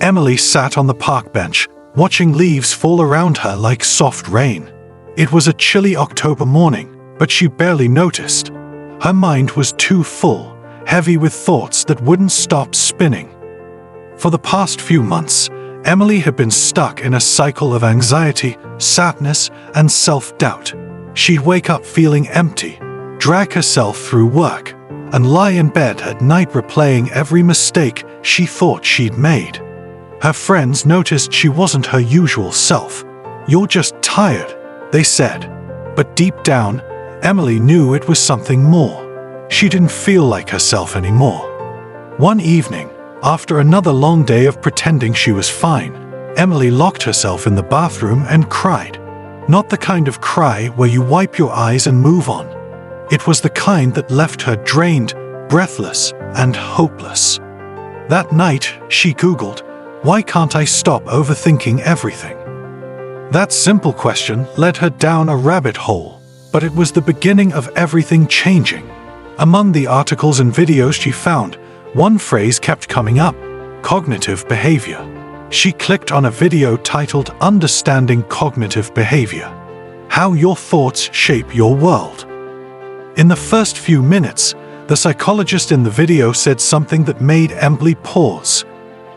Emily sat on the park bench, watching leaves fall around her like soft rain. It was a chilly October morning, but she barely noticed. Her mind was too full, heavy with thoughts that wouldn't stop spinning. For the past few months, Emily had been stuck in a cycle of anxiety, sadness, and self-doubt. She'd wake up feeling empty, drag herself through work, and lie in bed at night replaying every mistake she thought she'd made. Her friends noticed she wasn't her usual self. "You're just tired," they said. But deep down, Emily knew it was something more. She didn't feel like herself anymore. One evening, after another long day of pretending she was fine, Emily locked herself in the bathroom and cried. Not the kind of cry where you wipe your eyes and move on. It was the kind that left her drained, breathless, and hopeless. That night, she Googled, "Why can't I stop overthinking everything?" That simple question led her down a rabbit hole, but it was the beginning of everything changing. Among the articles and videos she found, one phrase kept coming up: cognitive behavior. She clicked on a video titled "Understanding Cognitive Behavior: How Your Thoughts Shape Your World." In the first few minutes, the psychologist in the video said something that made Emily pause.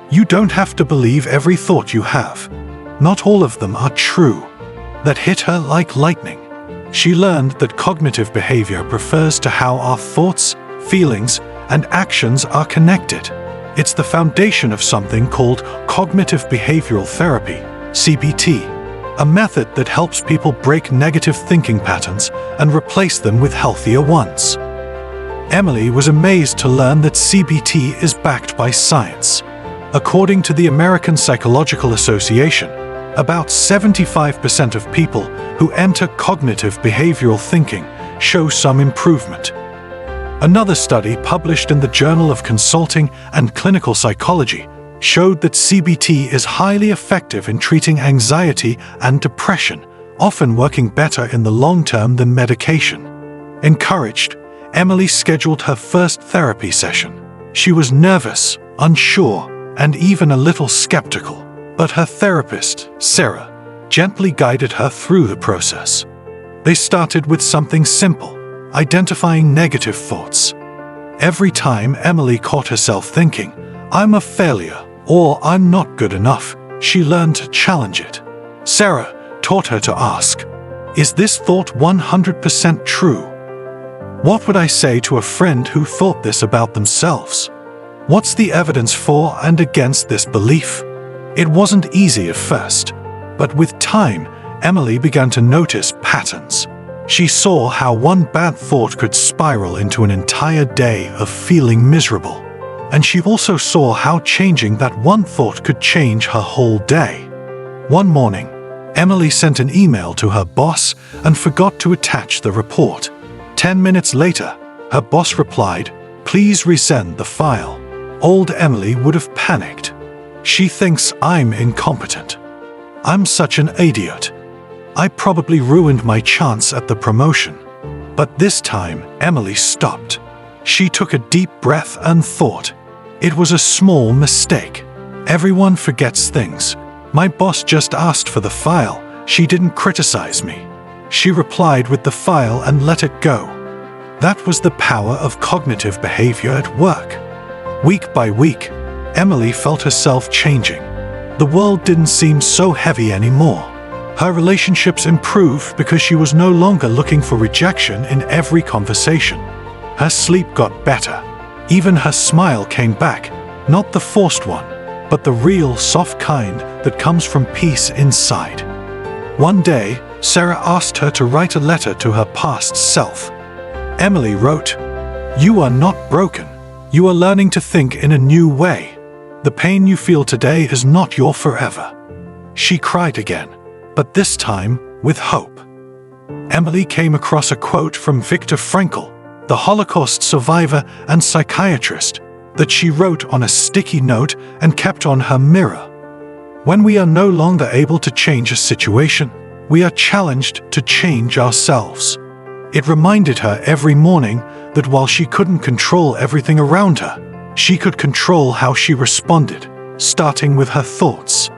"You don't have to believe every thought you have. Not all of them are true." That hit her like lightning. She learned that cognitive behavior refers to how our thoughts, feelings, and actions are connected. It's the foundation of something called cognitive behavioral therapy, CBT, a method that helps people break negative thinking patterns and replace them with healthier ones. Emily was amazed to learn that CBT is backed by science. According to the American Psychological Association, about 75% of people who enter cognitive behavioral thinking show some improvement. Another study published in the Journal of Consulting and Clinical Psychology showed that CBT is highly effective in treating anxiety and depression, often working better in the long term than medication. Encouraged, Emily scheduled her first therapy session. She was nervous, unsure, and even a little skeptical, but her therapist, Sarah, gently guided her through the process. They started with something simple: identifying negative thoughts. Every time Emily caught herself thinking, "I'm a failure," or "I'm not good enough," she learned to challenge it. Sarah taught her to ask, "Is this thought 100% true? What would I say to a friend who thought this about themselves? What's the evidence for and against this belief?" It wasn't easy at first, but with time, Emily began to notice patterns. She saw how one bad thought could spiral into an entire day of feeling miserable. And she also saw how changing that one thought could change her whole day. One morning, Emily sent an email to her boss and forgot to attach the report. 10 minutes later, her boss replied, "Please resend the file." Old Emily would have panicked. "She thinks I'm incompetent. I'm such an idiot. I probably ruined my chance at the promotion." But this time, Emily stopped. She took a deep breath and thought, "It was a small mistake. Everyone forgets things. My boss just asked for the file. She didn't criticize me." She replied with the file and let it go. That was the power of cognitive behavior at work. Week by week, Emily felt herself changing. The world didn't seem so heavy anymore. Her relationships improved because she was no longer looking for rejection in every conversation. Her sleep got better. Even her smile came back, not the forced one, but the real, soft kind that comes from peace inside. One day, Sarah asked her to write a letter to her past self. Emily wrote, "You are not broken. You are learning to think in a new way. The pain you feel today is not your forever." She cried again, but this time with hope. Emily came across a quote from Viktor Frankl, the Holocaust survivor and psychiatrist, that she wrote on a sticky note and kept on her mirror. When we are no longer able to change a situation, we are challenged to change ourselves. It reminded her every morning that while she couldn't control everything around her, she could control how she responded, starting with her thoughts.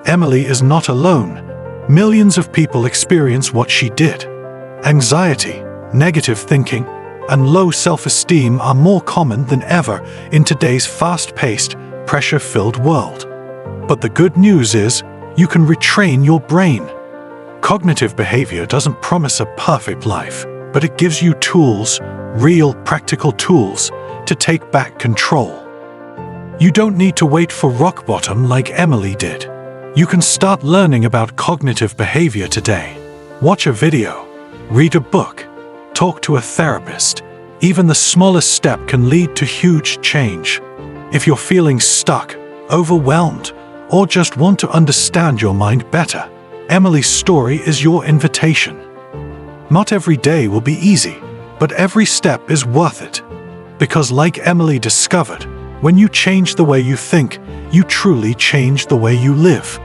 Emily is not alone. Millions of people experience what she did. Anxiety, negative thinking, and low self-esteem are more common than ever in today's fast-paced, pressure-filled world. But the good news is, you can retrain your brain. Cognitive behavior doesn't promise a perfect life, but it gives you tools, real practical tools, to take back control. You don't need to wait for rock bottom like Emily did. You can start learning about cognitive behavior today. Watch a video, read a book, talk to a therapist. Even the smallest step can lead to huge change. If you're feeling stuck, overwhelmed, or just want to understand your mind better, Emily's story is your invitation. Not every day will be easy, but every step is worth it. Because like Emily discovered, when you change the way you think, you truly change the way you live.